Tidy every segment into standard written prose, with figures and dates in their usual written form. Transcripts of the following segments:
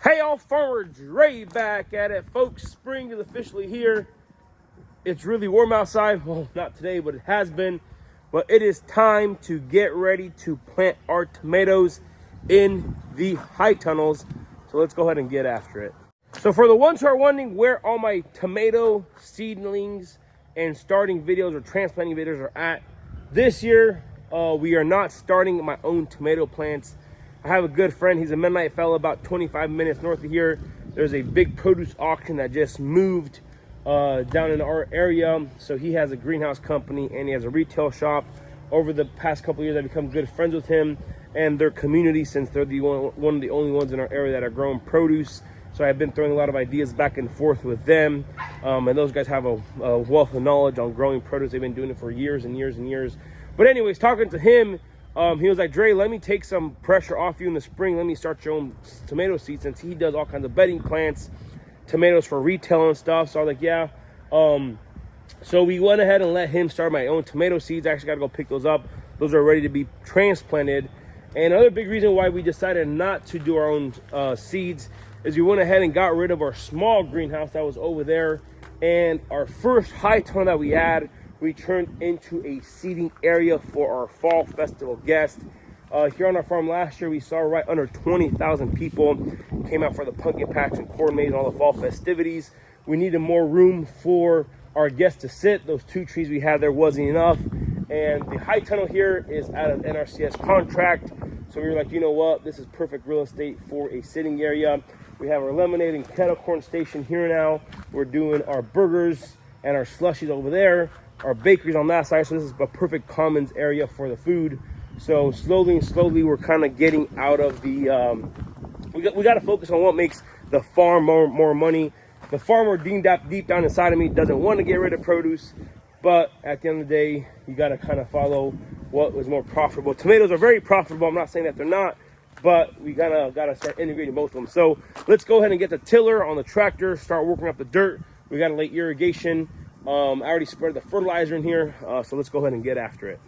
Hey y'all, Farmer Dre back at it. Folks, spring is officially here. It's really warm outside. Well, not today, but it has been. But it is time to get ready to plant our tomatoes in the high tunnels. So let's go ahead and get after it. So for the ones who are wondering where all my tomato seedlings and starting videos or transplanting videos are at, this year we are not starting my own tomato plants. I have a good friend, he's a Mennonite fellow about 25 minutes north of here. There's a big produce auction that just moved down in our area. So he has a greenhouse company and he has a retail shop. Over the past couple of years, I've become good friends with him and their community, since they're one of the only ones in our area that are growing produce. So I've been throwing a lot of ideas back and forth with them. And those guys have a wealth of knowledge on growing produce. They've been doing it for years and years and years. But anyways, talking to him, he was like, Dre, let me take some pressure off you in the spring. Let me start your own tomato seeds, since he does all kinds of bedding plants, tomatoes for retail and stuff. So I was like, yeah. So we went ahead and let him start my own tomato seeds. I actually got to go pick those up. Those are ready to be transplanted. And another big reason why we decided not to do our own seeds is we went ahead and got rid of our small greenhouse that was over there. And our first high tunnel that we had, we turned into a seating area for our fall festival guests. Here on our farm last year, we saw right under 20,000 people came out for the pumpkin patch and corn maze and all the fall festivities. We needed more room for our guests to sit. Those two trees we had there wasn't enough. And the high tunnel here is out of NRCS contract. So we were like, you know what? This is perfect real estate for a sitting area. We have our lemonade and kettle corn station here now. We're doing our burgers and our slushies over there. Our bakeries on that side, so this is a perfect commons area for the food. So slowly and slowly, we're kind of getting out of the. We got to focus on what makes the farm more money. The farmer deep down inside of me doesn't want to get rid of produce, but at the end of the day, you got to kind of follow what was more profitable. Tomatoes are very profitable. I'm not saying that they're not, but we gotta start integrating both of them. So let's go ahead and get the tiller on the tractor, start working up the dirt. We got to lay irrigation. I already spread the fertilizer in here, so let's go ahead and get after it.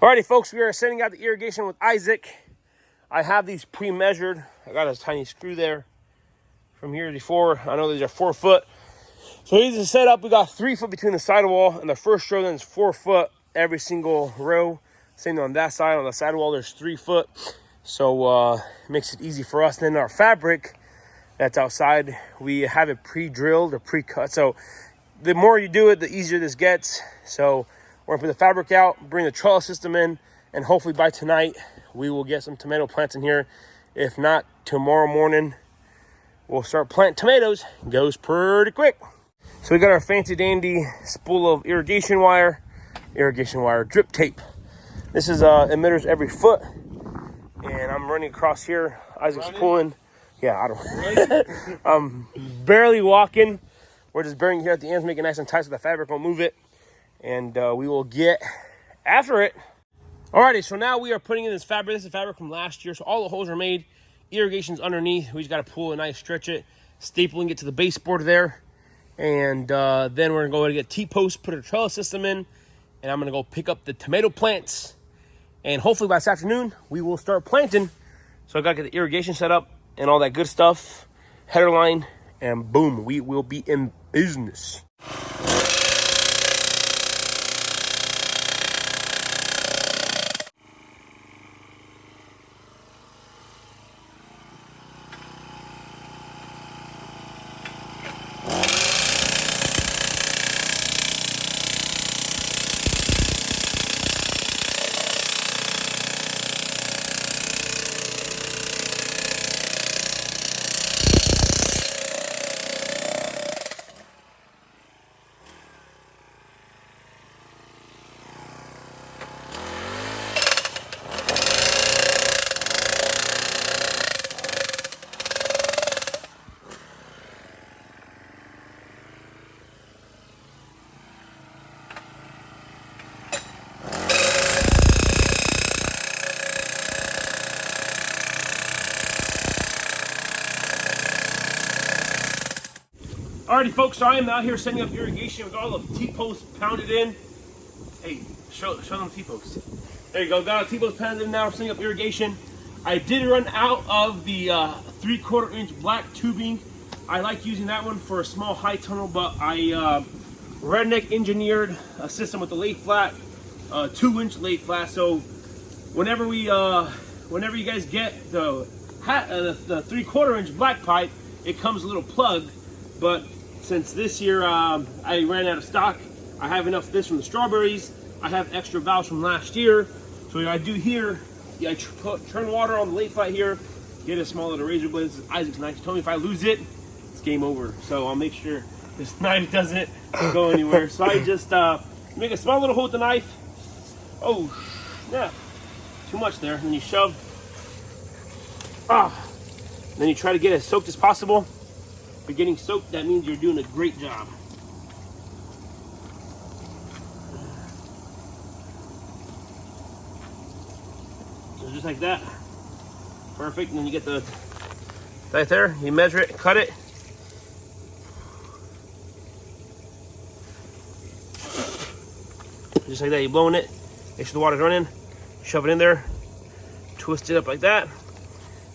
Alrighty, folks, we are sending out the irrigation with Isaac. I have these pre-measured. I got a tiny screw there from here before. I know these are 4 foot. So here's the setup. We got 3 foot between the sidewall and the first row, then it's 4 foot every single row. Same on that side. On the sidewall, there's 3 foot. So it makes it easy for us. And then our fabric that's outside, we have it pre-drilled or pre-cut. So the more you do it, the easier this gets. So we're gonna put the fabric out, bring the trellis system in, and hopefully by tonight, we will get some tomato plants in here. If not, tomorrow morning, we'll start planting tomatoes. It goes pretty quick. So we got our fancy dandy spool of irrigation wire drip tape. This is emitters every foot. And I'm running across here. Isaac's pulling. Yeah, I don't. I'm barely walking. We're just bearing here at the ends, making it nice and tight so the fabric won't move it. And we will get after it. Alrighty, so now we are putting in this fabric. This is fabric from last year. So all the holes are made. Irrigation's underneath. We just got to pull and nice stretch it, stapling it to the baseboard there. And then we're gonna go and get T-posts, put a trellis system in, and I'm gonna go pick up the tomato plants. And hopefully by this afternoon, we will start planting. So I gotta get the irrigation set up and all that good stuff, header line, and boom, we will be in business. Alrighty, folks, so I am out here setting up irrigation with all the T-posts pounded in. Hey, show them T-posts. There you go, got a T-post pounded in now, we're setting up irrigation. I did run out of the 3/4 inch black tubing. I like using that one for a small high tunnel, but I redneck engineered a system with a lay flat, 2-inch lay flat. So whenever you guys get the 3/4 inch black pipe, it comes a little plug. But since this year I ran out of stock, I have enough of this from the strawberries. I have extra valves from last year. So what I do here, I turn water on the lay flat here, get a small little razor blade. This is Isaac's knife. He told me if I lose it, it's game over. So I'll make sure this knife doesn't go anywhere. So I just make a small little hole with the knife. Oh, yeah, too much there. And then you shove. Then you try to get as soaked as possible. If you're getting soaked, that means you're doing a great job. So just like that. Perfect. And then you get the right there, you measure it, cut it. Just like that, you're blowing it. Make sure the water's running. Shove it in there. Twist it up like that.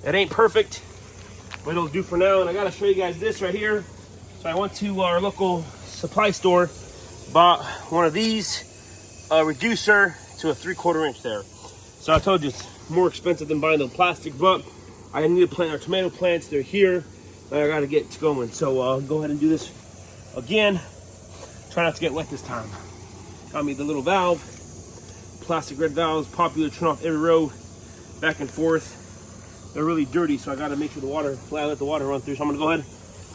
That ain't perfect, but it'll do for now. And I gotta show you guys this right here. So I went to our local supply store, bought one of these, a reducer to a 3/4 inch there. So I told you it's more expensive than buying the plastic, but I need to plant our tomato plants. They're here, and I gotta get going. So I'll go ahead and do this again. Try not to get wet this time. Got me the little valve, plastic red valves, popular, turn off every row, back and forth. They're really dirty, so I gotta make sure the water, let the water run through. So I'm gonna go ahead,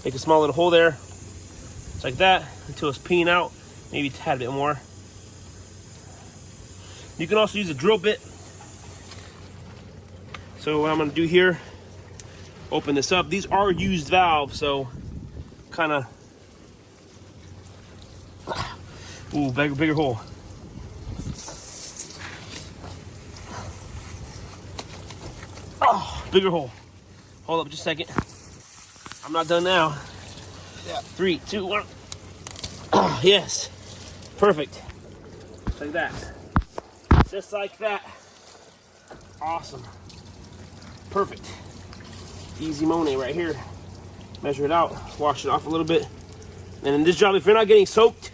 make a small little hole there, just like that, until it's peeing out, maybe a tad bit more. You can also use a drill bit. So what I'm gonna do here, open this up. These are used valves, so kind of, ooh, bigger hole. Oh, bigger hole. Hold up just a second. I'm not done now. Yeah. 3, 2, 1. Oh, yes. Perfect. Just like that. Just like that. Awesome. Perfect. Easy money right here. Measure it out. Wash it off a little bit. And in this job, if you're not getting soaked,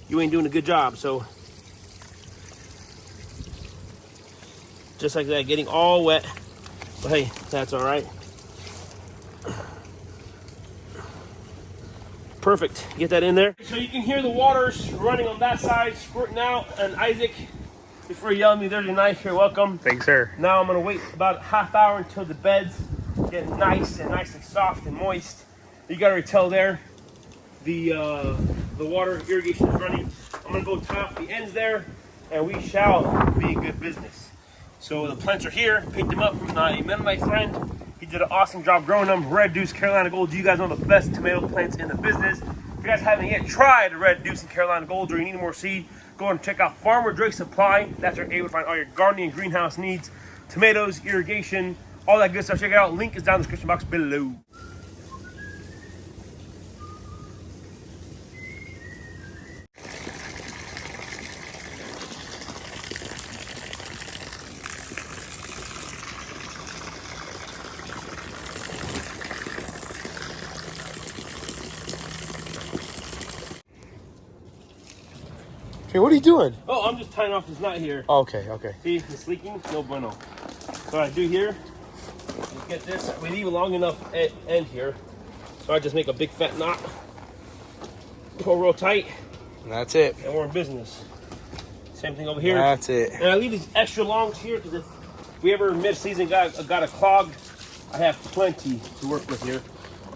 you ain't doing a good job. So just like that, getting all wet. But hey, that's all right. Perfect. Get that in there. So you can hear the waters running on that side, squirting out. And Isaac, before you yell at me, there's your knife. You're welcome. Thanks, sir. Now I'm gonna wait about a half hour until the beds get nice and soft and moist. You got to tell there the water irrigation is running. I'm gonna go tie off the ends there, and we shall be in good business. So the plants are here. Picked them up from my Mennonite friend. He did an awesome job growing them. Red Deuce, Carolina Gold. You guys know the best tomato plants in the business. If you guys haven't yet tried Red Deuce and Carolina Gold, or you need more seed, go and check out Farmer Dre Supply. That's where you're able to find all your gardening and greenhouse needs. Tomatoes, irrigation, all that good stuff. Check it out. Link is down in the description box below. Hey, what are you doing? Oh, I'm just tying off this knot here. Okay, okay. See, it's leaking. No bueno. So what I do here, you get this. We leave a long enough end here. So I just make a big fat knot. Pull real tight. And that's it. And we're in business. Same thing over here. That's it. And I leave these extra longs here because if we ever mid-season got a clog, I have plenty to work with here.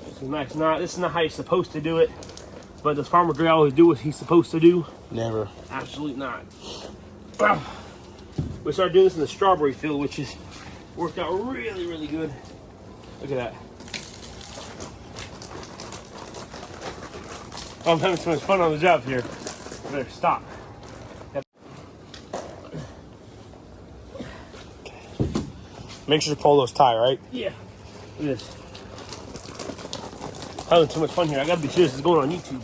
It's a nice knot. This is not how you're supposed to do it. But does Farmer Dre always do what he's supposed to do? Never. Absolutely not. We started doing this in the strawberry field, which has worked out really, really good. Look at that. Oh, I'm having so much fun on the job here. I better stop. Make sure to pull those tie, right? Yeah. Look at this. Having so much fun here. I gotta be serious. It's going on YouTube.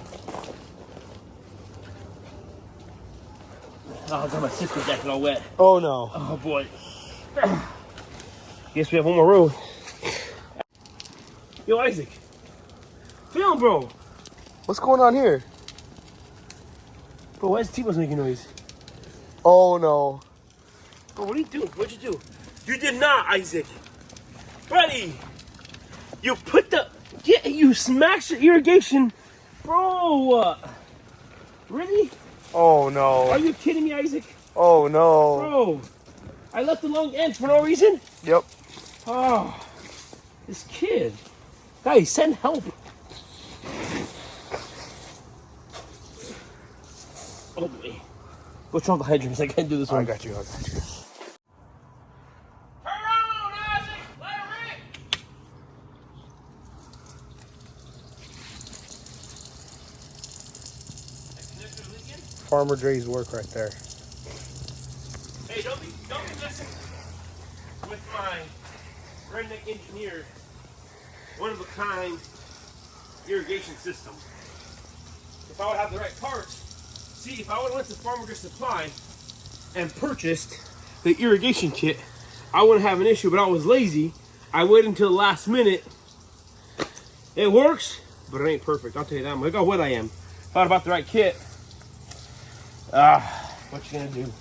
Oh, I got my sister jacket all wet. Oh no. Oh boy. Guess we have one more row. Yo, Isaac. Film, bro. What's going on here? Bro, why is T-Bus making noise? Oh no. Bro, what are you doing? What'd you do? You did not, Isaac. Buddy. You put the... Yeah, you smashed the irrigation. Bro. Really? Oh no. Are you kidding me, Isaac? Oh no. Bro. I left the long end for no reason? Yep. Oh. This kid. Guys, send help. Oh boy. Go turn on the hydrants. I can't do this one. I got you. I got you. Turn on, Isaac. Let her rip. That connector leaking? Farmer Dre's work right there. Hey, don't be messing with my redneck engineer, one of a kind irrigation system. If I would have the right parts, see, if I would have went to Dre Supply and purchased the irrigation kit, I wouldn't have an issue, but I was lazy. I waited until the last minute. It works, but it ain't perfect. I'll tell you that. Look how wet I am. Thought about the right kit. What you gonna do?